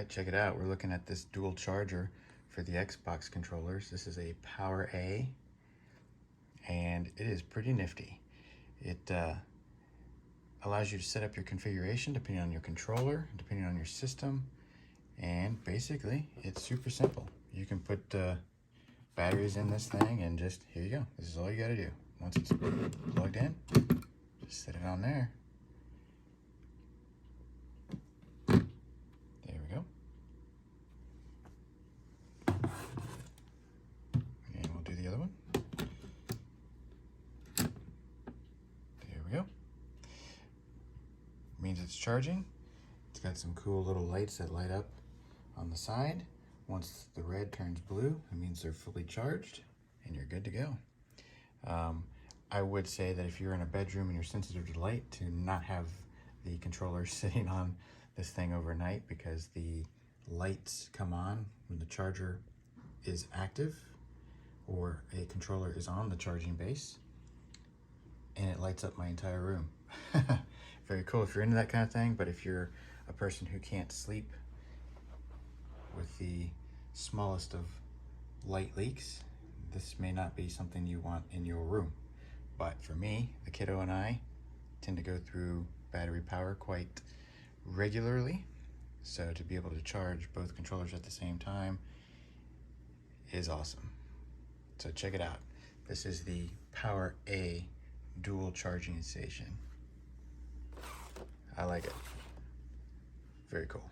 right, check it out. We're looking at this dual charger for the Xbox controllers. This is a PowerA, and it is pretty nifty. It allows you to set up your configuration depending on your controller, depending on your system, and basically it's super simple. You can put batteries in this thing and just, here you go. This is all you gotta do. Once it's plugged in, just set it on there. There we go. And we'll do the other one. There we go. Means it's charging. It's got some cool little lights that light up on the side. Once the red turns blue, it means they're fully charged and you're good to go. I would say that if you're in a bedroom and you're sensitive to light, to not have the controller sitting on this thing overnight, because the lights come on when the charger is active or a controller is on the charging base, and it lights up my entire room. Very cool if you're into that kind of thing, but if you're a person who can't sleep with the smallest of light leaks, this may not be something you want in your room. But for me, the kiddo and I tend to go through battery power quite regularly, so to be able to charge both controllers at the same time is awesome. So check it out. This is the PowerA dual charging station. I like it. Very cool.